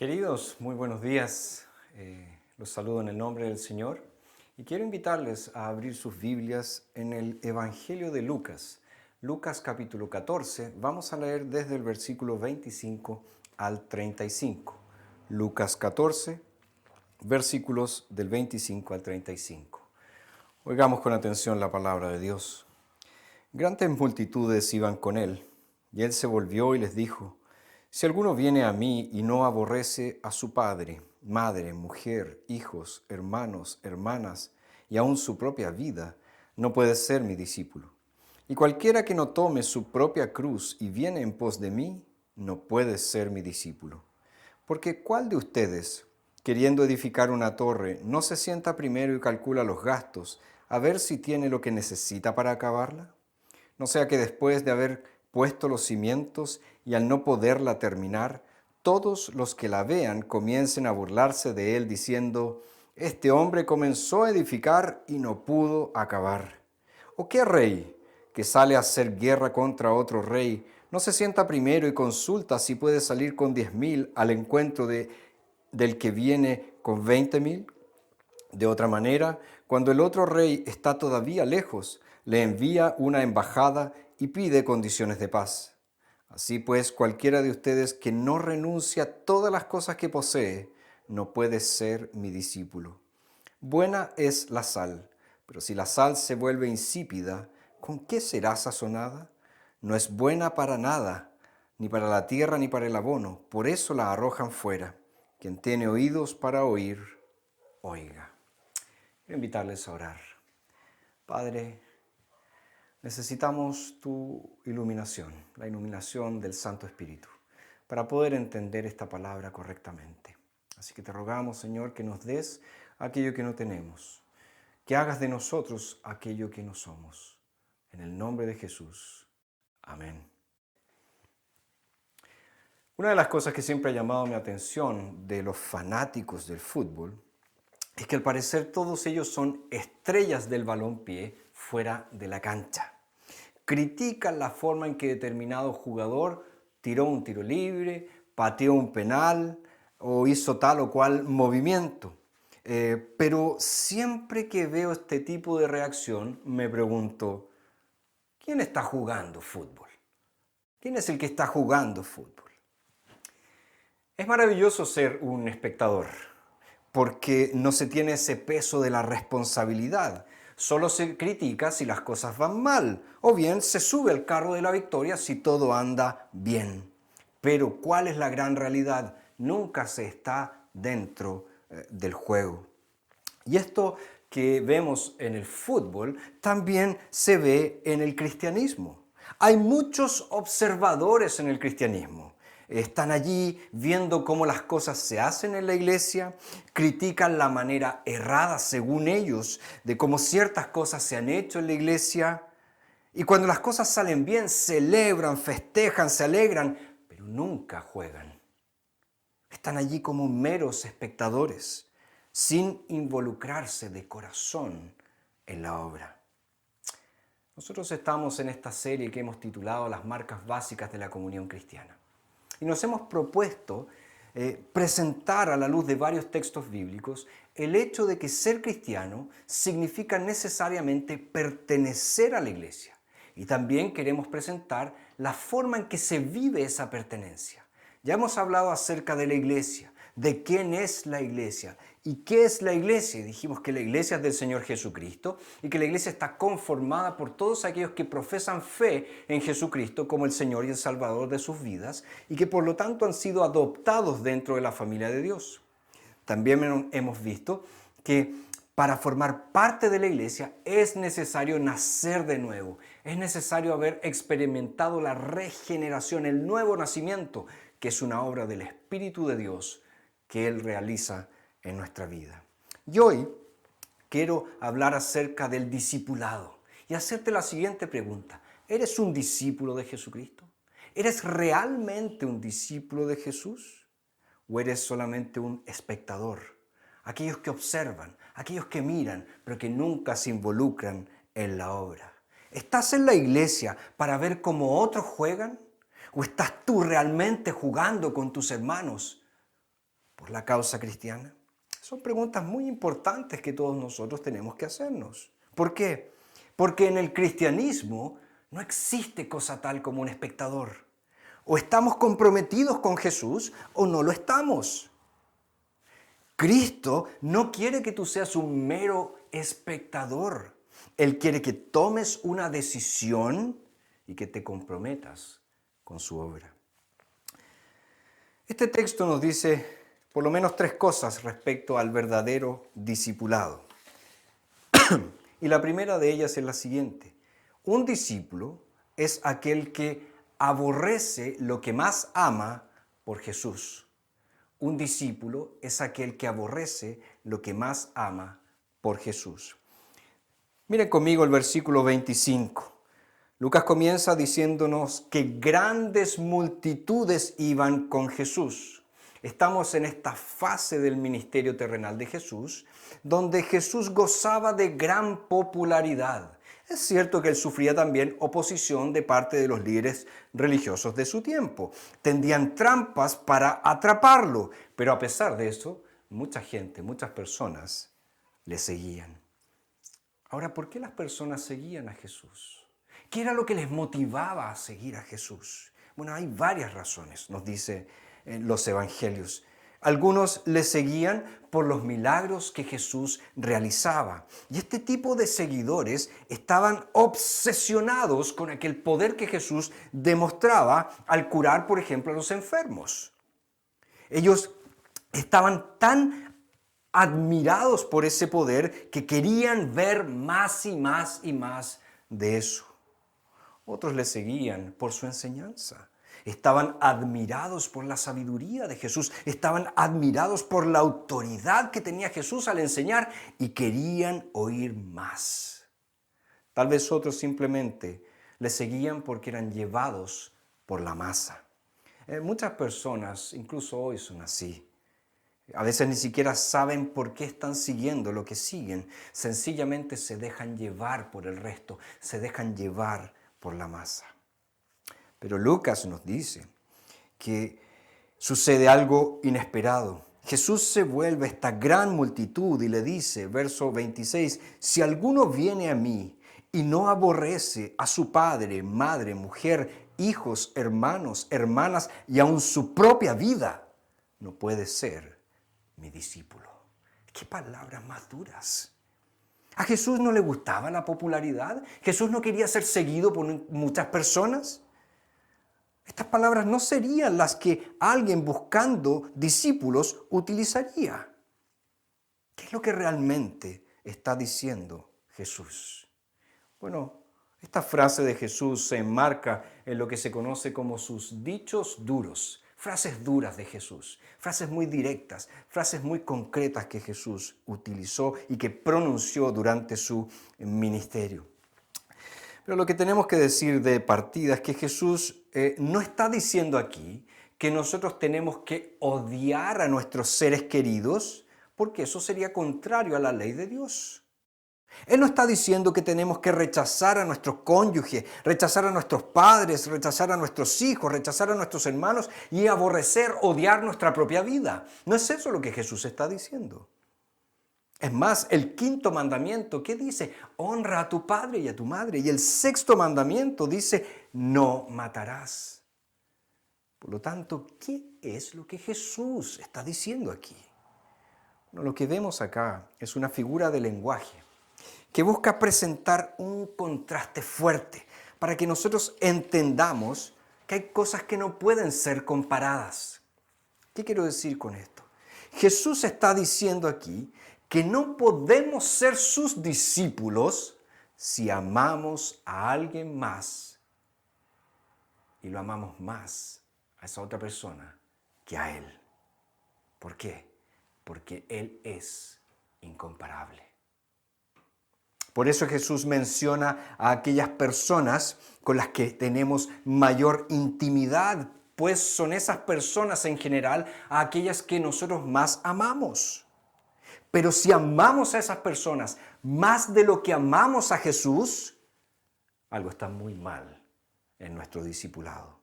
Queridos, muy buenos días. Los saludo en el nombre del Señor y quiero invitarles a abrir sus Biblias en el Evangelio de Lucas. Lucas capítulo 14, vamos a leer desde el versículo 25 al 35. Lucas 14, versículos del 25 al 35. Oigamos con atención la palabra de Dios. Grandes multitudes iban con él, y él se volvió y les dijo: Si alguno viene a mí y no aborrece a su padre, madre, mujer, hijos, hermanos, hermanas, y aun su propia vida, no puede ser mi discípulo. Y cualquiera que no tome su propia cruz y viene en pos de mí, no puede ser mi discípulo. Porque ¿cuál de ustedes, queriendo edificar una torre, no se sienta primero y calcula los gastos, a ver si tiene lo que necesita para acabarla? No sea que después de haber puesto los cimientos y al no poderla terminar, todos los que la vean comiencen a burlarse de él diciendo: Este hombre comenzó a edificar y no pudo acabar. ¿O qué rey que sale a hacer guerra contra otro rey no se sienta primero y consulta si puede salir con 10.000 al encuentro del que viene con 20.000? De otra manera, cuando el otro rey está todavía lejos, le envía una embajada y pide condiciones de paz. Así pues, cualquiera de ustedes que no renuncia a todas las cosas que posee, no puede ser mi discípulo. Buena es la sal, pero si la sal se vuelve insípida, ¿con qué será sazonada? No es buena para nada, ni para la tierra ni para el abono, por eso la arrojan fuera. Quien tiene oídos para oír, oiga. Quiero invitarles a orar. Padre, necesitamos tu iluminación, la iluminación del Santo Espíritu, para poder entender esta palabra correctamente. Así que te rogamos, Señor, que nos des aquello que no tenemos, que hagas de nosotros aquello que no somos. En el nombre de Jesús. Amén. Una de las cosas que siempre ha llamado mi atención de los fanáticos del fútbol es que al parecer todos ellos son estrellas del balompié fuera de la cancha. Critican la forma en que determinado jugador tiró un tiro libre, pateó un penal o hizo tal o cual movimiento. Pero siempre que veo este tipo de reacción me pregunto: ¿quién está jugando fútbol? ¿Quién es el que está jugando fútbol? Es maravilloso ser un espectador, porque no se tiene ese peso de la responsabilidad. Solo se critica si las cosas van mal, o bien se sube al carro de la victoria si todo anda bien. Pero ¿cuál es la gran realidad? Nunca se está dentro del juego. Y esto que vemos en el fútbol también se ve en el cristianismo. Hay muchos observadores en el cristianismo. Están allí viendo cómo las cosas se hacen en la iglesia, critican la manera errada, según ellos, de cómo ciertas cosas se han hecho en la iglesia. Y cuando las cosas salen bien, celebran, festejan, se alegran, pero nunca juegan. Están allí como meros espectadores, sin involucrarse de corazón en la obra. Nosotros estamos en esta serie que hemos titulado Las marcas básicas de la comunión cristiana. Y nos hemos propuesto presentar a la luz de varios textos bíblicos el hecho de que ser cristiano significa necesariamente pertenecer a la iglesia. Y también queremos presentar la forma en que se vive esa pertenencia. Ya hemos hablado acerca de la iglesia, de quién es la iglesia y qué es la iglesia. Y dijimos que la iglesia es del Señor Jesucristo y que la iglesia está conformada por todos aquellos que profesan fe en Jesucristo como el Señor y el Salvador de sus vidas y que por lo tanto han sido adoptados dentro de la familia de Dios. También hemos visto que para formar parte de la iglesia es necesario nacer de nuevo, es necesario haber experimentado la regeneración, el nuevo nacimiento, que es una obra del Espíritu de Dios que Él realiza en nuestra vida. Y hoy quiero hablar acerca del discipulado y hacerte la siguiente pregunta: ¿eres un discípulo de Jesucristo? ¿Eres realmente un discípulo de Jesús? ¿O eres solamente un espectador? Aquellos que observan, aquellos que miran, pero que nunca se involucran en la obra. ¿Estás en la iglesia para ver cómo otros juegan? ¿O estás tú realmente jugando con tus hermanos por la causa cristiana? Son preguntas muy importantes que todos nosotros tenemos que hacernos. ¿Por qué? Porque en el cristianismo no existe cosa tal como un espectador. O estamos comprometidos con Jesús o no lo estamos. Cristo no quiere que tú seas un mero espectador. Él quiere que tomes una decisión y que te comprometas con su obra. Este texto nos dice por lo menos 3 cosas respecto al verdadero discipulado. Y la primera de ellas es la siguiente. Un discípulo es aquel que aborrece lo que más ama por Jesús. Un discípulo es aquel que aborrece lo que más ama por Jesús. Miren conmigo el versículo 25. Lucas comienza diciéndonos que grandes multitudes iban con Jesús. Estamos en esta fase del ministerio terrenal de Jesús, donde Jesús gozaba de gran popularidad. Es cierto que él sufría también oposición de parte de los líderes religiosos de su tiempo. Tendían trampas para atraparlo, pero a pesar de eso, mucha gente, muchas personas le seguían. Ahora, ¿por qué las personas seguían a Jesús? ¿Qué era lo que les motivaba a seguir a Jesús? Bueno, hay varias razones, nos dice los evangelios. Algunos le seguían por los milagros que Jesús realizaba. Y este tipo de seguidores estaban obsesionados con aquel poder que Jesús demostraba al curar, por ejemplo, a los enfermos. Ellos estaban tan admirados por ese poder que querían ver más y más y más de eso. Otros le seguían por su enseñanza. Estaban admirados por la sabiduría de Jesús. Estaban admirados por la autoridad que tenía Jesús al enseñar y querían oír más. Tal vez otros simplemente le seguían porque eran llevados por la masa. Muchas personas, incluso hoy, son así. A veces ni siquiera saben por qué están siguiendo lo que siguen. Sencillamente se dejan llevar por el resto, se dejan llevar por la masa. Pero Lucas nos dice que sucede algo inesperado. Jesús se vuelve a esta gran multitud y le dice, verso 26, si alguno viene a mí y no aborrece a su padre, madre, mujer, hijos, hermanos, hermanas y aun su propia vida, no puede ser mi discípulo. ¡Qué palabras más duras! ¿A Jesús no le gustaba la popularidad? ¿Jesús no quería ser seguido por muchas personas? Estas palabras no serían las que alguien buscando discípulos utilizaría. ¿Qué es lo que realmente está diciendo Jesús? Bueno, esta frase de Jesús se enmarca en lo que se conoce como sus dichos duros. Frases duras de Jesús, frases muy directas, frases muy concretas que Jesús utilizó y que pronunció durante su ministerio. Pero lo que tenemos que decir de partida es que Jesús no está diciendo aquí que nosotros tenemos que odiar a nuestros seres queridos, porque eso sería contrario a la ley de Dios. Él no está diciendo que tenemos que rechazar a nuestros cónyuges, rechazar a nuestros padres, rechazar a nuestros hijos, rechazar a nuestros hermanos y aborrecer, odiar nuestra propia vida. No es eso lo que Jesús está diciendo. Es más, el 5.º mandamiento, ¿qué dice? Honra a tu padre y a tu madre. Y el 6.º mandamiento dice, no matarás. Por lo tanto, ¿qué es lo que Jesús está diciendo aquí? Bueno, lo que vemos acá es una figura de lenguaje que busca presentar un contraste fuerte para que nosotros entendamos que hay cosas que no pueden ser comparadas. ¿Qué quiero decir con esto? Jesús está diciendo aquí que no podemos ser sus discípulos si amamos a alguien más y lo amamos más a esa otra persona que a Él. ¿Por qué? Porque Él es incomparable. Por eso Jesús menciona a aquellas personas con las que tenemos mayor intimidad, pues son esas personas en general a aquellas que nosotros más amamos. Pero si amamos a esas personas más de lo que amamos a Jesús, algo está muy mal en nuestro discipulado.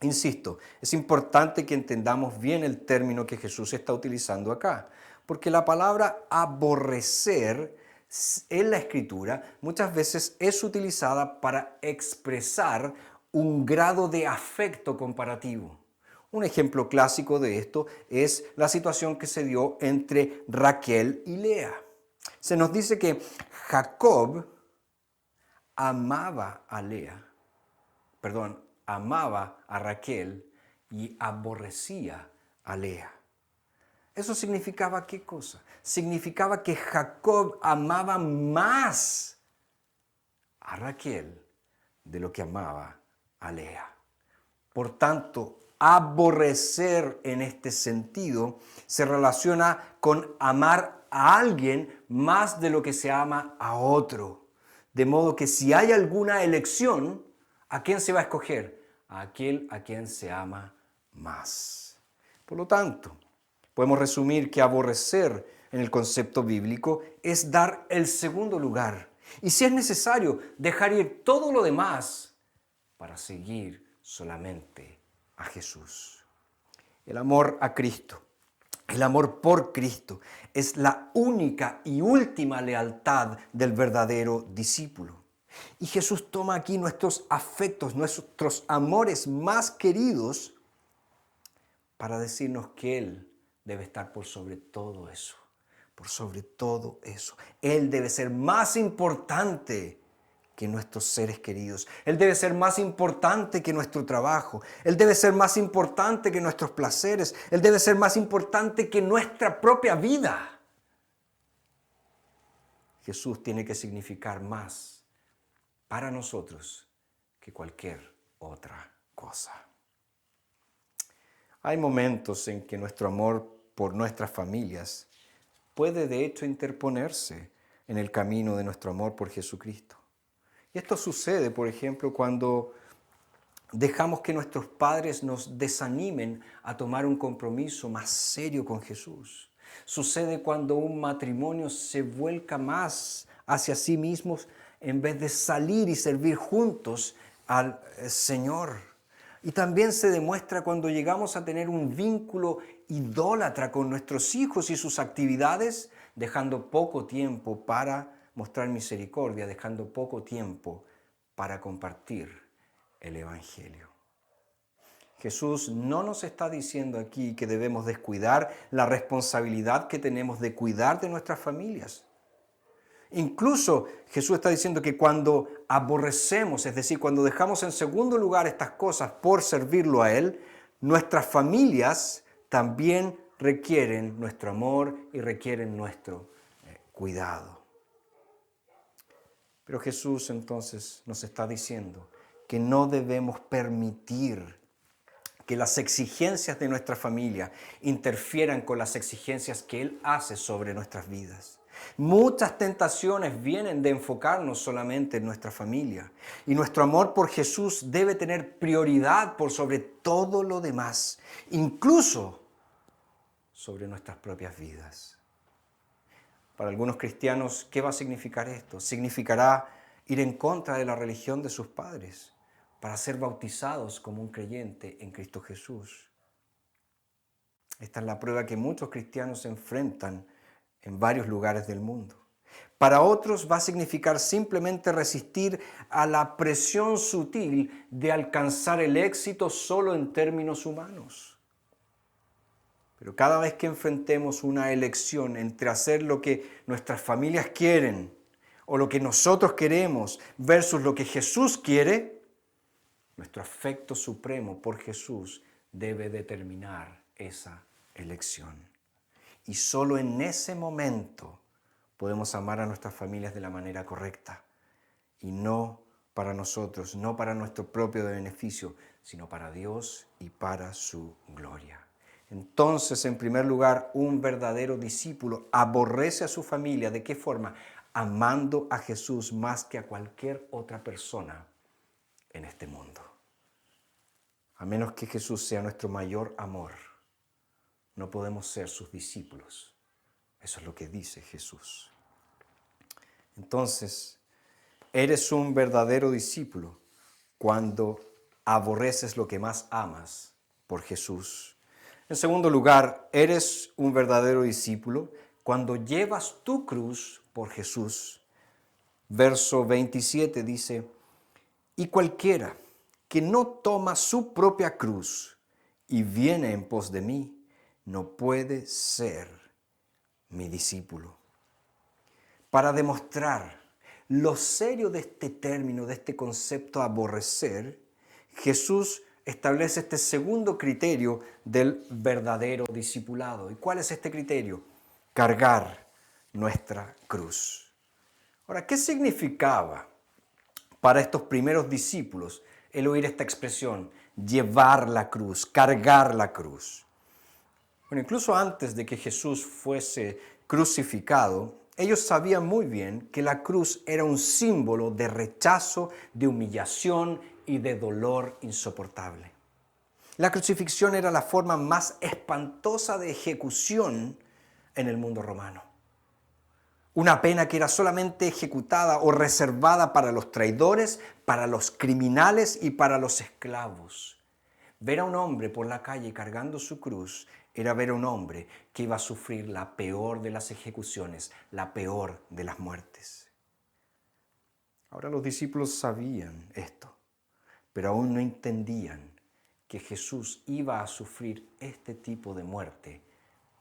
Insisto, es importante que entendamos bien el término que Jesús está utilizando acá, porque la palabra aborrecer en la Escritura muchas veces es utilizada para expresar un grado de afecto comparativo. Un ejemplo clásico de esto es la situación que se dio entre Raquel y Lea. Se nos dice que Jacob amaba a Lea, amaba a Raquel y aborrecía a Lea. ¿Eso significaba qué cosa? Significaba que Jacob amaba más a Raquel de lo que amaba a Lea. Por tanto, aborrecer en este sentido se relaciona con amar a alguien más de lo que se ama a otro. De modo que si hay alguna elección, ¿a quién se va a escoger? A aquel a quien se ama más. Por lo tanto, podemos resumir que aborrecer en el concepto bíblico es dar el segundo lugar. Y si es necesario, dejar ir todo lo demás para seguir solamente a Jesús. El amor a Cristo, el amor por Cristo, es la única y última lealtad del verdadero discípulo. Y Jesús toma aquí nuestros afectos, nuestros amores más queridos para decirnos que Él debe estar por sobre todo eso, por sobre todo eso. Él debe ser más importante que nuestros seres queridos. Él debe ser más importante que nuestro trabajo. Él debe ser más importante que nuestros placeres. Él debe ser más importante que nuestra propia vida. Jesús tiene que significar más para nosotros que cualquier otra cosa. Hay momentos en que nuestro amor por nuestras familias puede de hecho interponerse en el camino de nuestro amor por Jesucristo. Y esto sucede, por ejemplo, cuando dejamos que nuestros padres nos desanimen a tomar un compromiso más serio con Jesús. Sucede cuando un matrimonio se vuelca más hacia sí mismos en vez de salir y servir juntos al Señor. Y también se demuestra cuando llegamos a tener un vínculo idólatra con nuestros hijos y sus actividades, dejando poco tiempo para mostrar misericordia, dejando poco tiempo para compartir el Evangelio. Jesús no nos está diciendo aquí que debemos descuidar la responsabilidad que tenemos de cuidar de nuestras familias. Incluso Jesús está diciendo que cuando aborrecemos, es decir, cuando dejamos en segundo lugar estas cosas por servirlo a Él, nuestras familias también requieren nuestro amor y requieren nuestro cuidado. Pero Jesús entonces nos está diciendo que no debemos permitir que las exigencias de nuestra familia interfieran con las exigencias que Él hace sobre nuestras vidas. Muchas tentaciones vienen de enfocarnos solamente en nuestra familia y nuestro amor por Jesús debe tener prioridad por sobre todo lo demás, incluso sobre nuestras propias vidas. Para algunos cristianos, ¿qué va a significar esto? Significará ir en contra de la religión de sus padres para ser bautizados como un creyente en Cristo Jesús. Esta es la prueba que muchos cristianos enfrentan en varios lugares del mundo. Para otros va a significar simplemente resistir a la presión sutil de alcanzar el éxito solo en términos humanos. Pero cada vez que enfrentemos una elección entre hacer lo que nuestras familias quieren o lo que nosotros queremos versus lo que Jesús quiere, nuestro afecto supremo por Jesús debe determinar esa elección. Y solo en ese momento podemos amar a nuestras familias de la manera correcta y no para nosotros, no para nuestro propio beneficio, sino para Dios y para su gloria. Entonces, en primer lugar, un verdadero discípulo aborrece a su familia. ¿De qué forma? Amando a Jesús más que a cualquier otra persona en este mundo. A menos que Jesús sea nuestro mayor amor, no podemos ser sus discípulos. Eso es lo que dice Jesús. Entonces, eres un verdadero discípulo cuando aborreces lo que más amas por Jesús. En segundo lugar, eres un verdadero discípulo cuando llevas tu cruz por Jesús. Verso 27 dice, y cualquiera que no toma su propia cruz y viene en pos de mí, no puede ser mi discípulo. Para demostrar lo serio de este término, de este concepto aborrecer, Jesús establece este segundo criterio del verdadero discipulado. ¿Y cuál es este criterio? Cargar nuestra cruz. Ahora, ¿qué significaba para estos primeros discípulos el oír esta expresión? Llevar la cruz, cargar la cruz. Bueno, incluso antes de que Jesús fuese crucificado, ellos sabían muy bien que la cruz era un símbolo de rechazo, de humillación y de dolor insoportable. La crucifixión era la forma más espantosa de ejecución en el mundo romano. Una pena que era solamente ejecutada o reservada para los traidores, para los criminales y para los esclavos. Ver a un hombre por la calle cargando su cruz era ver a un hombre que iba a sufrir la peor de las ejecuciones, la peor de las muertes. Ahora los discípulos sabían esto, pero aún no entendían que Jesús iba a sufrir este tipo de muerte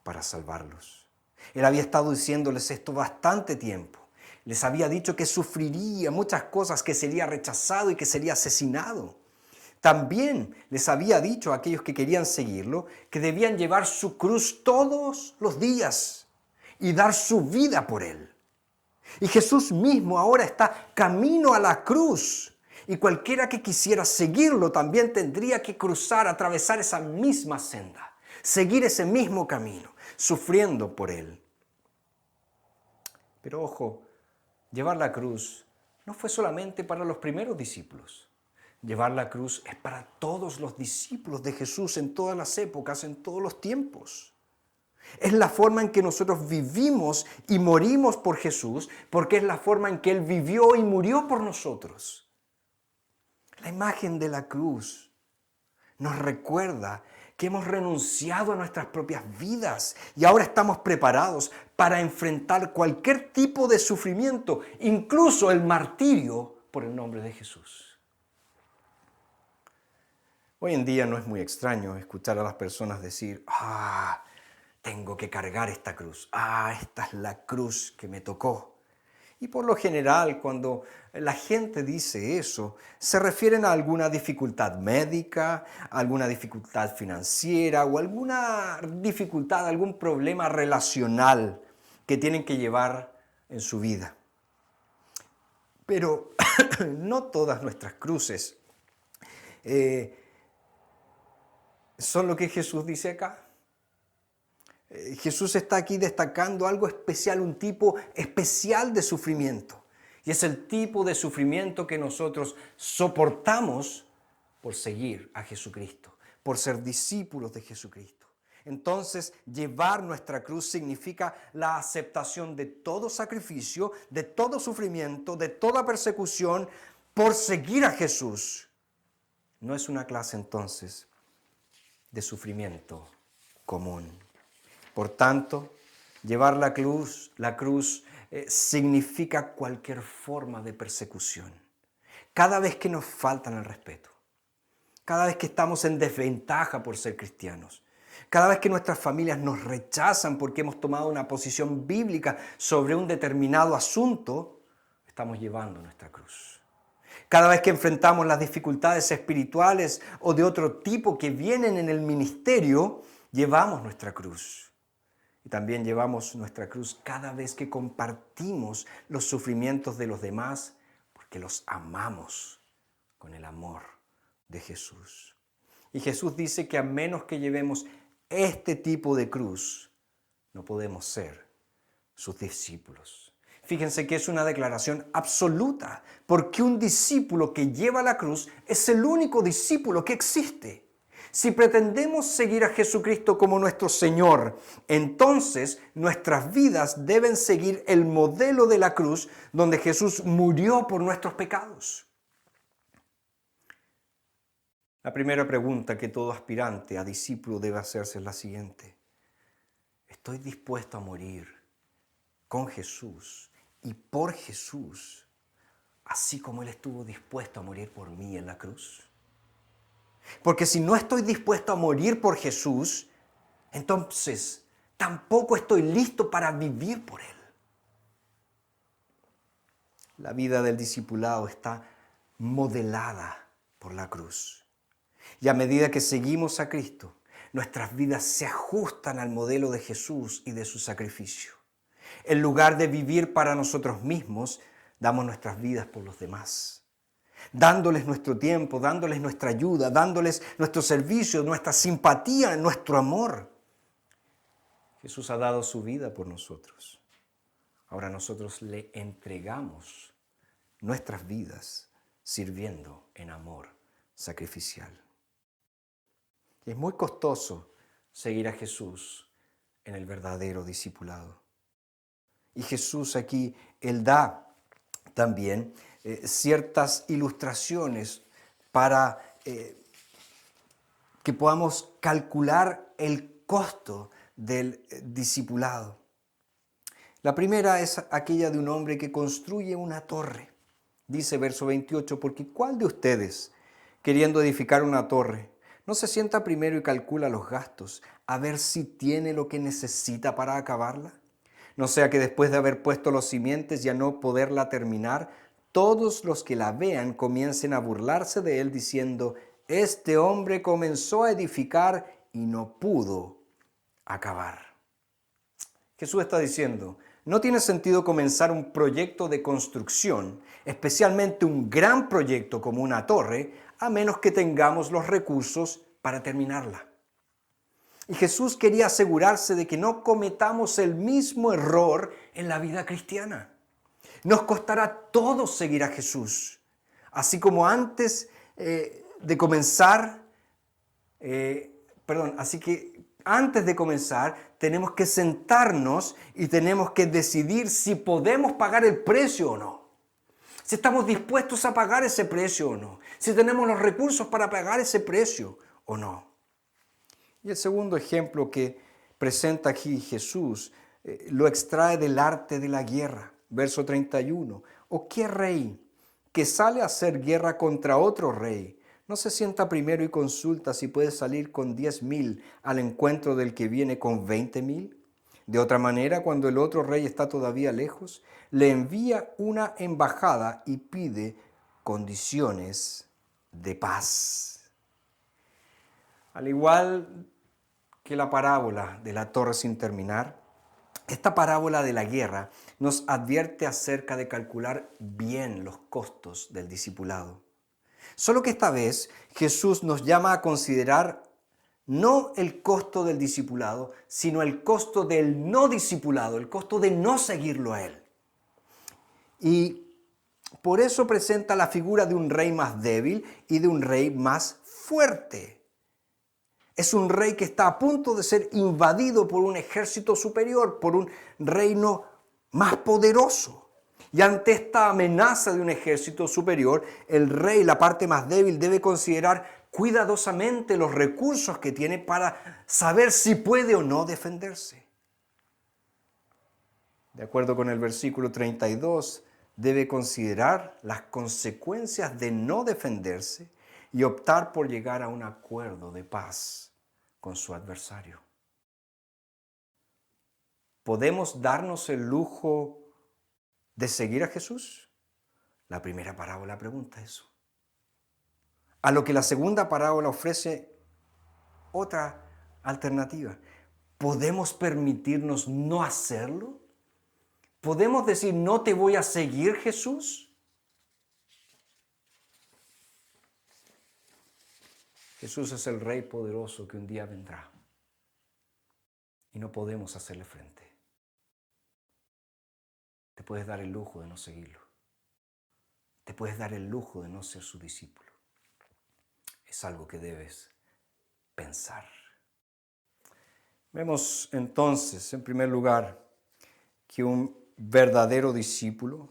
para salvarlos. Él había estado diciéndoles esto bastante tiempo. Les había dicho que sufriría muchas cosas, que sería rechazado y que sería asesinado. También les había dicho a aquellos que querían seguirlo que debían llevar su cruz todos los días y dar su vida por él. Y Jesús mismo ahora está camino a la cruz. Y cualquiera que quisiera seguirlo también tendría que cruzar, atravesar esa misma senda, seguir ese mismo camino, sufriendo por él. Pero ojo, llevar la cruz no fue solamente para los primeros discípulos. Llevar la cruz es para todos los discípulos de Jesús en todas las épocas, en todos los tiempos. Es la forma en que nosotros vivimos y morimos por Jesús, porque es la forma en que Él vivió y murió por nosotros. La imagen de la cruz nos recuerda que hemos renunciado a nuestras propias vidas y ahora estamos preparados para enfrentar cualquier tipo de sufrimiento, incluso el martirio por el nombre de Jesús. Hoy en día no es muy extraño escuchar a las personas decir, tengo que cargar esta cruz, esta es la cruz que me tocó. Y por lo general, cuando la gente dice eso, se refieren a alguna dificultad médica, alguna dificultad financiera o alguna dificultad, algún problema relacional que tienen que llevar en su vida. Pero no todas nuestras cruces son lo que Jesús dice acá. Jesús está aquí destacando algo especial, un tipo especial de sufrimiento. Y es el tipo de sufrimiento que nosotros soportamos por seguir a Jesucristo, por ser discípulos de Jesucristo. Entonces, llevar nuestra cruz significa la aceptación de todo sacrificio, de todo sufrimiento, de toda persecución por seguir a Jesús. No es una clase entonces de sufrimiento común. Por tanto, llevar la cruz significa cualquier forma de persecución. Cada vez que nos faltan el respeto, cada vez que estamos en desventaja por ser cristianos, cada vez que nuestras familias nos rechazan porque hemos tomado una posición bíblica sobre un determinado asunto, estamos llevando nuestra cruz. Cada vez que enfrentamos las dificultades espirituales o de otro tipo que vienen en el ministerio, llevamos nuestra cruz. Y también llevamos nuestra cruz cada vez que compartimos los sufrimientos de los demás, porque los amamos con el amor de Jesús. Y Jesús dice que a menos que llevemos este tipo de cruz, no podemos ser sus discípulos. Fíjense que es una declaración absoluta, porque un discípulo que lleva la cruz es el único discípulo que existe. Si pretendemos seguir a Jesucristo como nuestro Señor, entonces nuestras vidas deben seguir el modelo de la cruz donde Jesús murió por nuestros pecados. La primera pregunta que todo aspirante a discípulo debe hacerse es la siguiente. ¿Estoy dispuesto a morir con Jesús y por Jesús, así como Él estuvo dispuesto a morir por mí en la cruz? Porque si no estoy dispuesto a morir por Jesús, entonces tampoco estoy listo para vivir por Él. La vida del discipulado está modelada por la cruz. Y a medida que seguimos a Cristo, nuestras vidas se ajustan al modelo de Jesús y de su sacrificio. En lugar de vivir para nosotros mismos, damos nuestras vidas por los demás, dándoles nuestro tiempo, dándoles nuestra ayuda, dándoles nuestro servicio, nuestra simpatía, nuestro amor. Jesús ha dado su vida por nosotros. Ahora nosotros le entregamos nuestras vidas sirviendo en amor sacrificial. Y es muy costoso seguir a Jesús en el verdadero discipulado. Y Jesús aquí, Él da también ciertas ilustraciones para que podamos calcular el costo del discipulado. La primera es aquella de un hombre que construye una torre. Dice verso 28, porque ¿cuál de ustedes, queriendo edificar una torre, no se sienta primero y calcula los gastos, a ver si tiene lo que necesita para acabarla? No sea que después de haber puesto los cimientos y a no poderla terminar, todos los que la vean comiencen a burlarse de él diciendo, este hombre comenzó a edificar y no pudo acabar. Jesús está diciendo, no tiene sentido comenzar un proyecto de construcción, especialmente un gran proyecto como una torre, a menos que tengamos los recursos para terminarla. Y Jesús quería asegurarse de que no cometamos el mismo error en la vida cristiana. Nos costará todo seguir a Jesús. Así como antes de comenzar, tenemos que sentarnos y tenemos que decidir si podemos pagar el precio o no. Si estamos dispuestos a pagar ese precio o no. Si tenemos los recursos para pagar ese precio o no. Y el segundo ejemplo que presenta aquí Jesús lo extrae del arte de la guerra. Verso 31. ¿O qué rey que sale a hacer guerra contra otro rey no se sienta primero y consulta si puede salir con 10,000 al encuentro del que viene con 20,000? De otra manera, cuando el otro rey está todavía lejos, le envía una embajada y pide condiciones de paz. Al igual que la parábola de la torre sin terminar, esta parábola de la guerra nos advierte acerca de calcular bien los costos del discipulado. Solo que esta vez Jesús nos llama a considerar no el costo del discipulado, sino el costo del no discipulado, el costo de no seguirlo a Él. Y por eso presenta la figura de un rey más débil y de un rey más fuerte. Es un rey que está a punto de ser invadido por un ejército superior, por un reino más poderoso. Y ante esta amenaza de un ejército superior, el rey, la parte más débil, debe considerar cuidadosamente los recursos que tiene para saber si puede o no defenderse. De acuerdo con el versículo 32, debe considerar las consecuencias de no defenderse y optar por llegar a un acuerdo de paz con su adversario. ¿Podemos darnos el lujo de seguir a Jesús? La primera parábola pregunta eso. A lo que la segunda parábola ofrece otra alternativa. ¿Podemos permitirnos no hacerlo? ¿Podemos decir, no te voy a seguir, Jesús? Jesús es el Rey poderoso que un día vendrá y no podemos hacerle frente. Te puedes dar el lujo de no seguirlo. Te puedes dar el lujo de no ser su discípulo. Es algo que debes pensar. Vemos entonces, en primer lugar, que un verdadero discípulo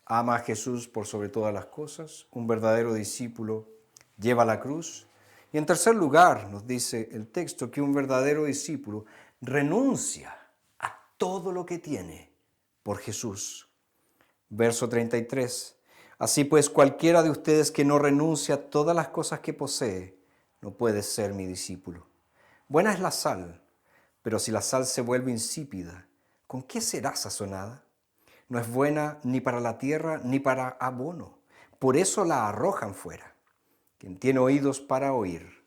ama a Jesús por sobre todas las cosas. Un verdadero discípulo lleva la cruz. Y en tercer lugar, nos dice el texto que un verdadero discípulo renuncia a todo lo que tiene por Jesús. Verso 33. Así pues, cualquiera de ustedes que no renuncia a todas las cosas que posee, no puede ser mi discípulo. Buena es la sal, pero si la sal se vuelve insípida, ¿con qué será sazonada? No es buena ni para la tierra ni para abono. Por eso la arrojan fuera. Quien tiene oídos para oír,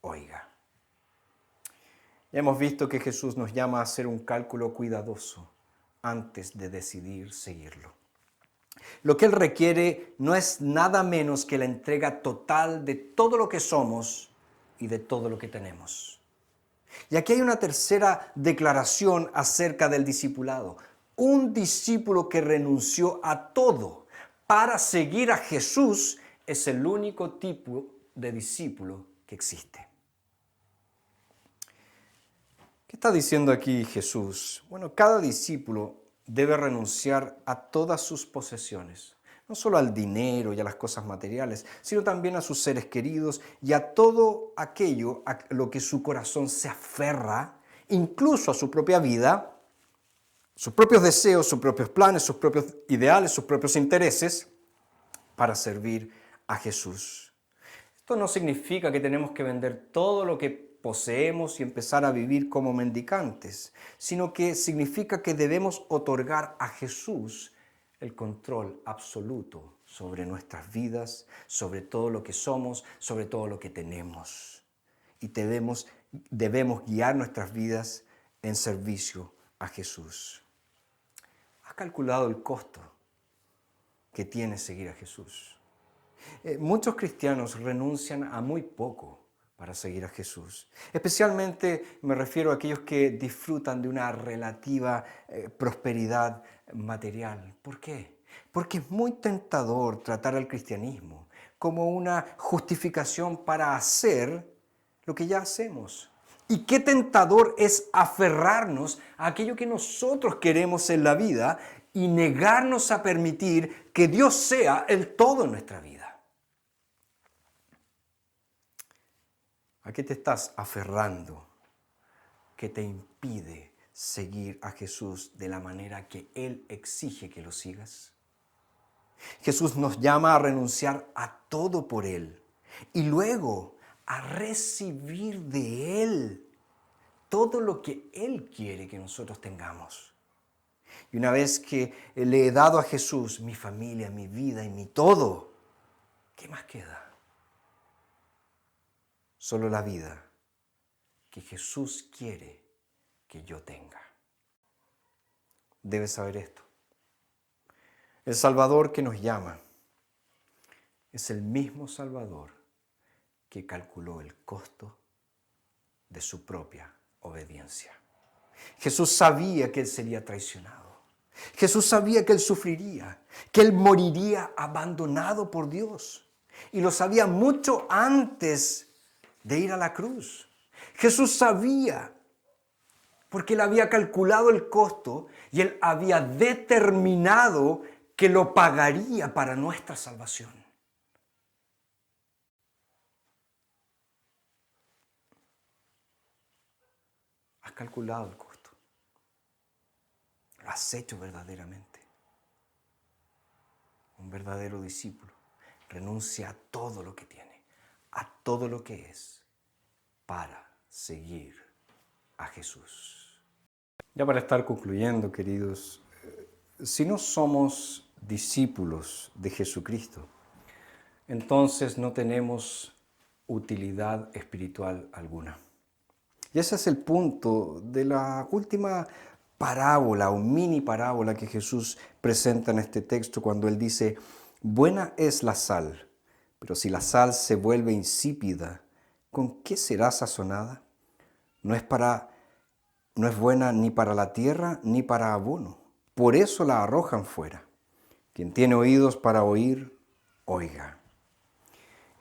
oiga. Ya hemos visto que Jesús nos llama a hacer un cálculo cuidadoso antes de decidir seguirlo. Lo que Él requiere no es nada menos que la entrega total de todo lo que somos y de todo lo que tenemos. Y aquí hay una tercera declaración acerca del discipulado. Un discípulo que renunció a todo para seguir a Jesús es el único tipo de discípulo que existe. ¿Qué está diciendo aquí Jesús? Bueno, cada discípulo debe renunciar a todas sus posesiones, no solo al dinero y a las cosas materiales, sino también a sus seres queridos y a todo aquello a lo que su corazón se aferra, incluso a su propia vida, sus propios deseos, sus propios planes, sus propios ideales, sus propios intereses, para servir a Jesús. Esto no significa que tenemos que vender todo lo que poseemos y empezar a vivir como mendicantes, sino que significa que debemos otorgar a Jesús el control absoluto sobre nuestras vidas, sobre todo lo que somos, sobre todo lo que tenemos. Y debemos guiar nuestras vidas en servicio a Jesús. ¿Has calculado el costo que tiene seguir a Jesús? Muchos cristianos renuncian a muy poco para seguir a Jesús. Especialmente me refiero a aquellos que disfrutan de una relativa prosperidad material. ¿Por qué? Porque es muy tentador tratar al cristianismo como una justificación para hacer lo que ya hacemos. Y qué tentador es aferrarnos a aquello que nosotros queremos en la vida y negarnos a permitir que Dios sea el todo en nuestra vida. ¿A qué te estás aferrando que te impide seguir a Jesús de la manera que Él exige que lo sigas? Jesús nos llama a renunciar a todo por Él y luego a recibir de Él todo lo que Él quiere que nosotros tengamos. Y una vez que le he dado a Jesús mi familia, mi vida y mi todo, ¿qué más queda? Solo la vida que Jesús quiere que yo tenga. Debes saber esto. El Salvador que nos llama es el mismo Salvador que calculó el costo de su propia obediencia. Jesús sabía que Él sería traicionado. Jesús sabía que Él sufriría, que Él moriría abandonado por Dios. Y lo sabía mucho antes de ir a la cruz. Jesús sabía, porque Él había calculado el costo y Él había determinado que lo pagaría para nuestra salvación. Has calculado el costo. Lo has hecho verdaderamente. Un verdadero discípulo renuncia a todo lo que tiene, a todo lo que es, para seguir a Jesús. Ya para estar concluyendo, queridos, si no somos discípulos de Jesucristo, entonces no tenemos utilidad espiritual alguna. Y ese es el punto de la última parábola o mini parábola que Jesús presenta en este texto cuando Él dice, buena es la sal, pero si la sal se vuelve insípida, ¿con qué será sazonada? No es buena ni para la tierra ni para abono. Por eso la arrojan fuera. Quien tiene oídos para oír, oiga.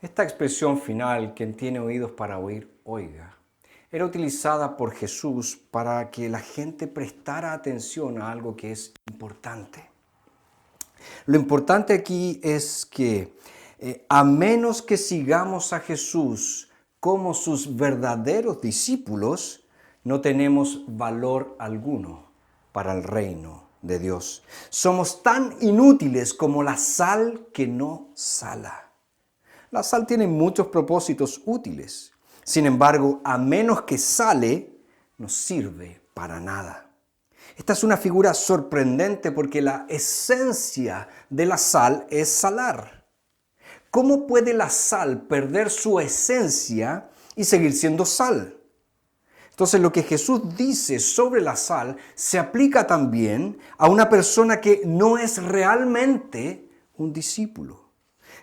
Esta expresión final, quien tiene oídos para oír, oiga, era utilizada por Jesús para que la gente prestara atención a algo que es importante. Lo importante aquí es que a menos que sigamos a Jesús como sus verdaderos discípulos, no tenemos valor alguno para el reino de Dios. Somos tan inútiles como la sal que no sala. La sal tiene muchos propósitos útiles. Sin embargo, a menos que sale, no sirve para nada. Esta es una figura sorprendente porque la esencia de la sal es salar. ¿Cómo puede la sal perder su esencia y seguir siendo sal? Entonces, lo que Jesús dice sobre la sal se aplica también a una persona que no es realmente un discípulo.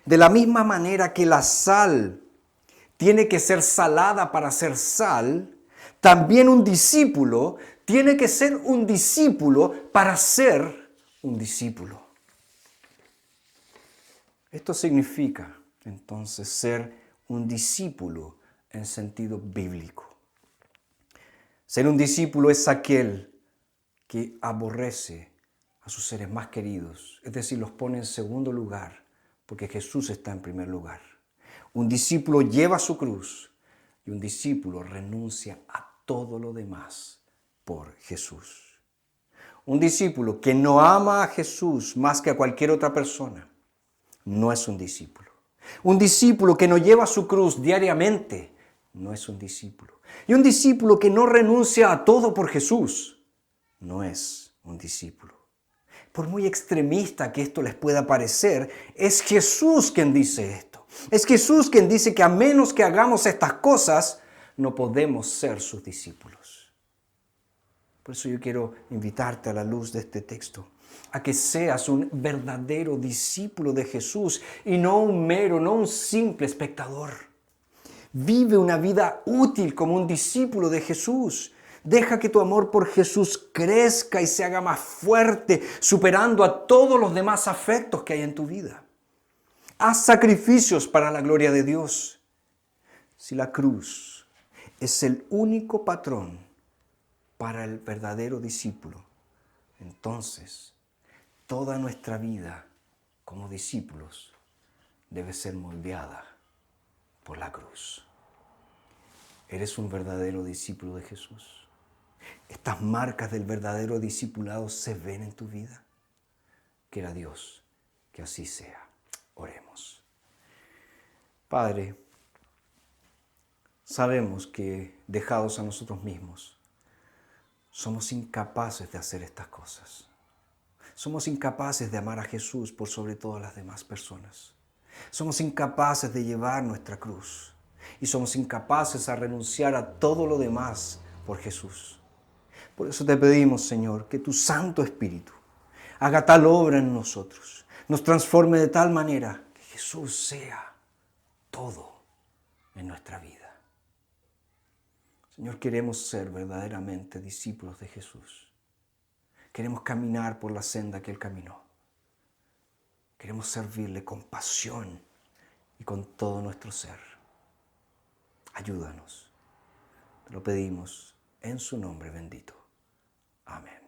De la misma manera que la sal tiene que ser salada para ser sal, también un discípulo tiene que ser un discípulo para ser un discípulo. Esto significa, entonces, ser un discípulo en sentido bíblico. Ser un discípulo es aquel que aborrece a sus seres más queridos, es decir, los pone en segundo lugar, porque Jesús está en primer lugar. Un discípulo lleva su cruz y un discípulo renuncia a todo lo demás por Jesús. Un discípulo que no ama a Jesús más que a cualquier otra persona no es un discípulo. Un discípulo que no lleva su cruz diariamente no es un discípulo. Y un discípulo que no renuncia a todo por Jesús no es un discípulo. Por muy extremista que esto les pueda parecer, es Jesús quien dice esto. Es Jesús quien dice que a menos que hagamos estas cosas, no podemos ser sus discípulos. Por eso yo quiero invitarte a la luz de este texto, a que seas un verdadero discípulo de Jesús y no un mero, no un simple espectador. Vive una vida útil como un discípulo de Jesús. Deja que tu amor por Jesús crezca y se haga más fuerte, superando a todos los demás afectos que hay en tu vida. Haz sacrificios para la gloria de Dios. Si la cruz es el único patrón para el verdadero discípulo, entonces toda nuestra vida como discípulos debe ser moldeada por la cruz. ¿Eres un verdadero discípulo de Jesús? ¿Estas marcas del verdadero discipulado se ven en tu vida? Quiera Dios que así sea. Oremos. Padre, sabemos que dejados a nosotros mismos, somos incapaces de hacer estas cosas. Somos incapaces de amar a Jesús por sobre todas las demás personas. Somos incapaces de llevar nuestra cruz. Y somos incapaces a renunciar a todo lo demás por Jesús. Por eso te pedimos, Señor, que tu Santo Espíritu haga tal obra en nosotros, nos transforme de tal manera que Jesús sea todo en nuestra vida. Señor, queremos ser verdaderamente discípulos de Jesús. Queremos caminar por la senda que Él caminó. Queremos servirle con pasión y con todo nuestro ser. Ayúdanos. Te lo pedimos en su nombre bendito. Amén.